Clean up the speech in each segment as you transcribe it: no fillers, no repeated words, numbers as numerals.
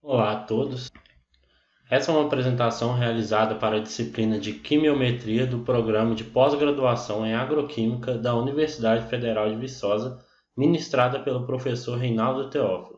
Olá a todos. Essa é uma apresentação realizada para a disciplina de Quimiometria do Programa de Pós-Graduação em Agroquímica da Universidade Federal de Viçosa, ministrada pelo professor Reinaldo Teófilo,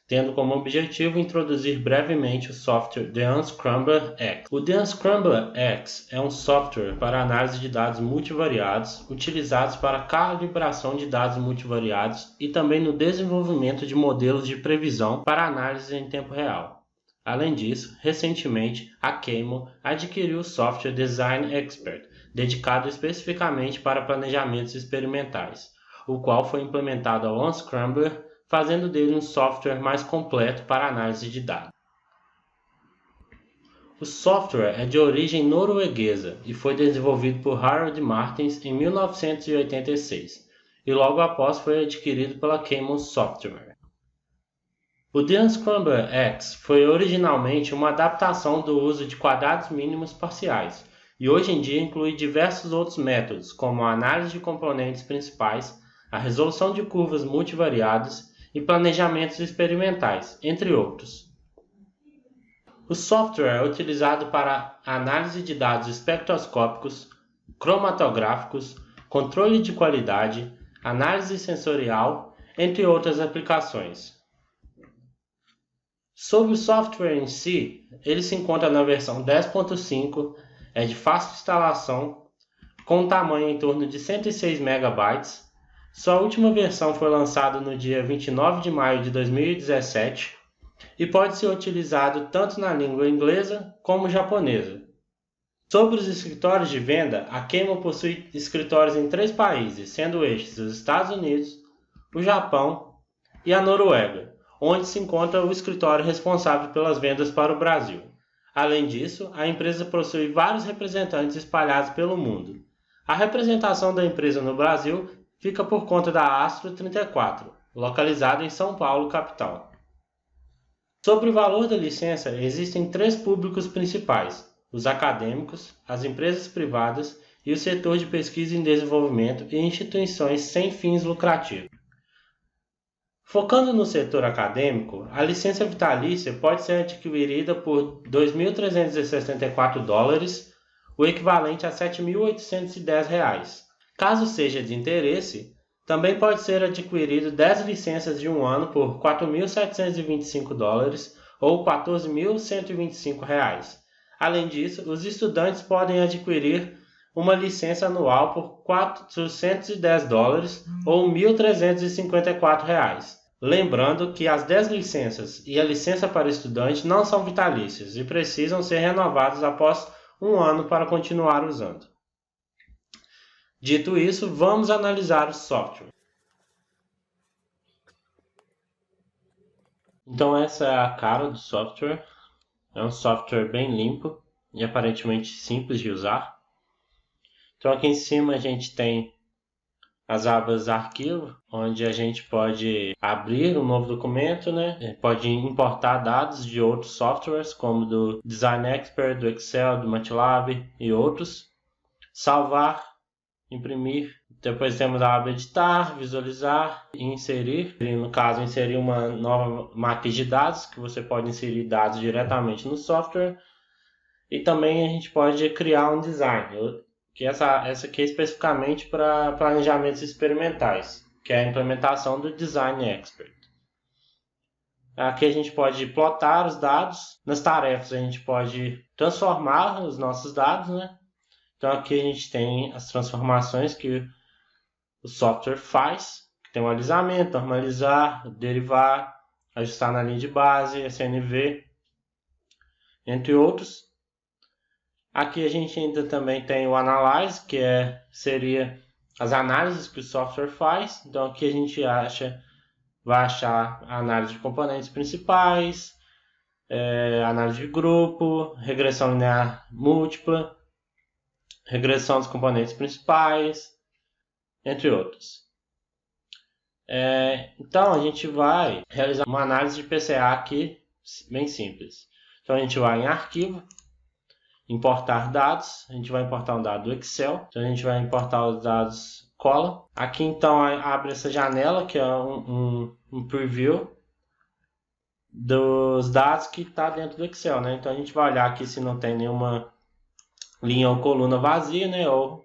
tendo como objetivo introduzir brevemente o software The Unscrambler X. O The Unscrambler X é um software para análise de dados multivariados, utilizados para calibração de dados multivariados e também no desenvolvimento de modelos de previsão para análise em tempo real. Além disso, recentemente, a Camel adquiriu o software Design Expert, dedicado especificamente para planejamentos experimentais, o qual foi implementado ao Unscrambler, fazendo dele um software mais completo para análise de dados. O software é de origem norueguesa e foi desenvolvido por Harold Martins em 1986, e logo após foi adquirido pela Camel Software. O The Unscrambler X foi originalmente uma adaptação do uso de quadrados mínimos parciais, e hoje em dia inclui diversos outros métodos, como a análise de componentes principais, a resolução de curvas multivariadas e planejamentos experimentais, entre outros. O software é utilizado para análise de dados espectroscópicos, cromatográficos, controle de qualidade, análise sensorial, entre outras aplicações. Sobre o software em si, ele se encontra na versão 10.5, é de fácil instalação, com um tamanho em torno de 106 MB. Sua última versão foi lançada no dia 29 de maio de 2017 e pode ser utilizado tanto na língua inglesa como japonesa. Sobre os escritórios de venda, a Camel possui escritórios em 3 países, sendo estes os Estados Unidos, o Japão e a Noruega, onde se encontra o escritório responsável pelas vendas para o Brasil. Além disso, a empresa possui vários representantes espalhados pelo mundo. A representação da empresa no Brasil fica por conta da Astro 34, localizada em São Paulo, capital. Sobre o valor da licença, existem 3 públicos principais: os acadêmicos, as empresas privadas e o setor de pesquisa e desenvolvimento e instituições sem fins lucrativos. Focando no setor acadêmico, a licença vitalícia pode ser adquirida por $2.364, o equivalente a R$ 7.810. Caso seja de interesse, também pode ser adquirido 10 licenças de um ano por $4.725 ou R$ 14.125. Além disso, os estudantes podem adquirir uma licença anual por $410 ou R$ 1.354. Lembrando que as 10 licenças e a licença para estudante não são vitalícias e precisam ser renovadas após um ano para continuar usando. Dito isso, vamos analisar o software. Então essa é a cara do software. É um software bem limpo e aparentemente simples de usar. Então aqui em cima a gente tem as abas arquivo, onde a gente pode abrir um novo documento, pode importar dados de outros softwares, como do Design Expert, do Excel, do MATLAB e outros. Salvar, imprimir. Depois temos a aba editar, visualizar e inserir. No caso, inserir uma nova matriz de dados, que você pode inserir dados diretamente no software. E também a gente pode criar um design, que essa aqui é especificamente para planejamentos experimentais, que é a implementação do Design Expert. Aqui a gente pode plotar os dados. Nas tarefas a gente pode transformar os nossos dados, Então aqui a gente tem as transformações que o software faz, que tem o alisamento, normalizar, derivar, ajustar na linha de base, SNV, entre outros. Aqui a gente ainda também tem o Analyze, que seria as análises que o software faz. Então aqui a gente vai achar a análise de componentes principais, análise de grupo, regressão linear múltipla, regressão dos componentes principais, entre outros. Então a gente vai realizar uma análise de PCA aqui, bem simples. Então a gente vai em arquivo, importar dados, a gente vai importar um dado do Excel, então a gente vai importar os dados column. Aqui então abre essa janela que é um preview dos dados que está dentro do Excel, né? Então a gente vai olhar aqui se não tem nenhuma linha ou coluna vazia, né? Ou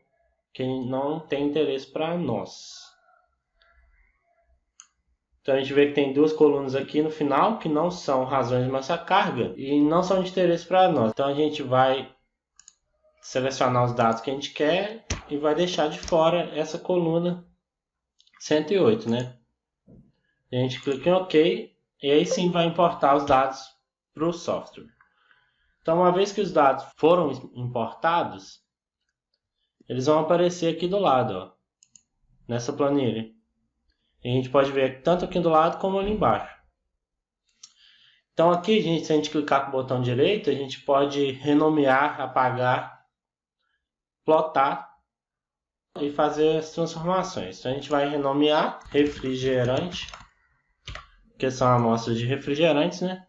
que não tem interesse para nós. Então a gente vê que tem duas colunas aqui no final que não são razões de nossa carga e não são de interesse para nós. Então a gente vai selecionar os dados que a gente quer e vai deixar de fora essa coluna 108, né? A gente clica em OK e aí sim vai importar os dados para o software. Então uma vez que os dados foram importados, eles vão aparecer aqui do lado, ó, nessa planilha. E a gente pode ver tanto aqui do lado como ali embaixo. Então aqui, gente, se a gente clicar com o botão direito, a gente pode renomear, apagar, plotar e fazer as transformações. Então a gente vai renomear refrigerante, que são amostras de refrigerantes, né?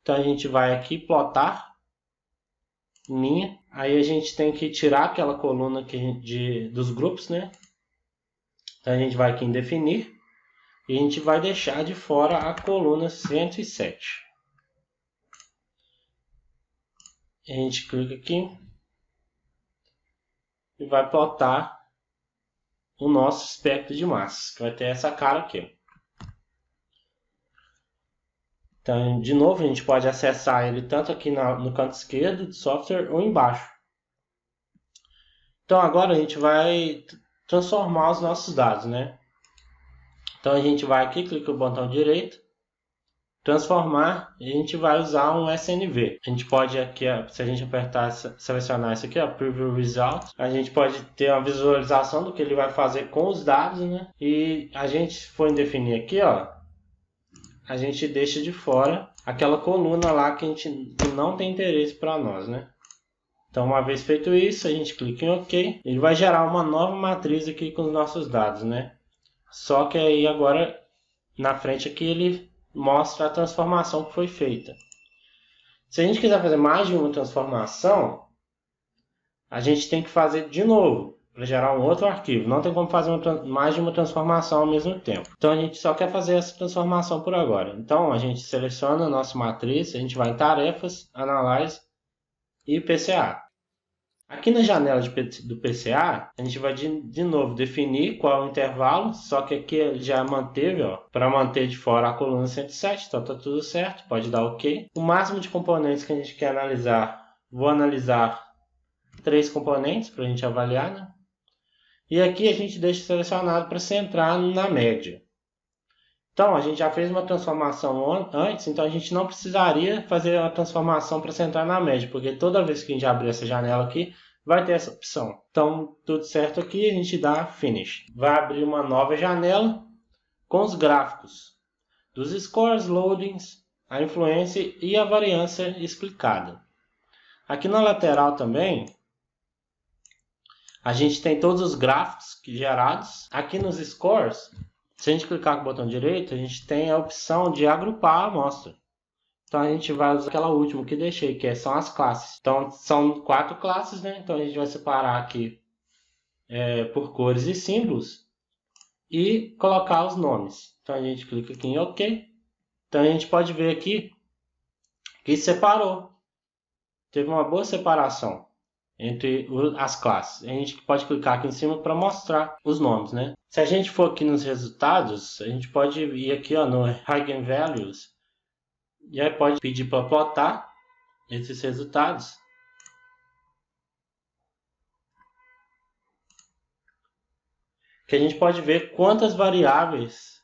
Então a gente vai aqui plotar linha. Aí a gente tem que tirar aquela coluna dos grupos, né? Então a gente vai aqui em definir e a gente vai deixar de fora a coluna 107. A gente clica aqui e vai plotar o nosso espectro de massas, que vai ter essa cara aqui. Então, de novo, a gente pode acessar ele tanto aqui no canto esquerdo do software ou embaixo. Então agora a gente vai transformar os nossos dados, né? Então a gente vai aqui, clica no botão direito, transformar, e a gente vai usar um SNV. A gente pode aqui, se a gente apertar, selecionar isso aqui, ó, Preview Result, a gente pode ter uma visualização do que ele vai fazer com os dados, né? E a gente, se for definir aqui, ó, a gente deixa de fora aquela coluna lá que não tem interesse para nós, né? Então, uma vez feito isso, a gente clica em OK. Ele vai gerar uma nova matriz aqui com os nossos dados, né? Só que aí agora, na frente aqui, ele mostra a transformação que foi feita. Se a gente quiser fazer mais de uma transformação, a gente tem que fazer de novo, para gerar um outro arquivo. Não tem como fazer mais de uma transformação ao mesmo tempo. Então, a gente só quer fazer essa transformação por agora. Então, a gente seleciona a nossa matriz, a gente vai em Tarefas, Analyze e PCA. Aqui na janela do PCA, a gente vai de novo definir qual é o intervalo, só que aqui ele já manteve, para manter de fora a coluna 107, então está tudo certo, pode dar OK. O máximo de componentes que a gente quer analisar, vou analisar 3 componentes para a gente avaliar, né? E aqui a gente deixa selecionado para centrar na média. Então, a gente já fez uma transformação antes, então a gente não precisaria fazer a transformação para centrar na média, porque toda vez que a gente abrir essa janela aqui, vai ter essa opção. Então, tudo certo aqui, a gente dá Finish. Vai abrir uma nova janela com os gráficos dos scores, loadings, a influência e a variância explicada. Aqui na lateral também, a gente tem todos os gráficos gerados. Aqui nos scores, se a gente clicar com o botão direito, a gente tem a opção de agrupar a amostra. Então a gente vai usar aquela última que deixei, que são as classes. Então são 4 classes, né? Então a gente vai separar aqui por cores e símbolos e colocar os nomes. Então a gente clica aqui em OK. Então a gente pode ver aqui que separou. Teve uma boa separação entre as classes. A gente pode clicar aqui em cima para mostrar os nomes, né? Se a gente for aqui nos resultados, a gente pode ir aqui no Eigenvalues e aí pode pedir para plotar esses resultados. Que a gente pode ver quantas variáveis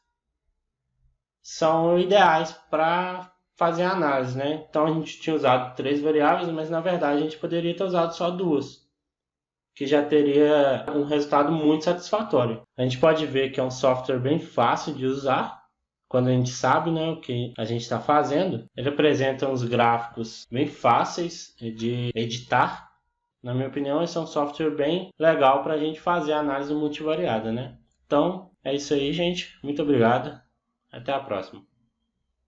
são ideais para fazer a análise, né? Então a gente tinha usado 3 variáveis, mas na verdade a gente poderia ter usado só 2, que já teria um resultado muito satisfatório. A gente pode ver que é um software bem fácil de usar, quando a gente sabe, né, o que a gente está fazendo. Ele apresenta uns gráficos bem fáceis de editar. Na minha opinião, esse é um software bem legal para a gente fazer análise multivariada, né? Então, é isso aí, gente. Muito obrigado. Até a próxima.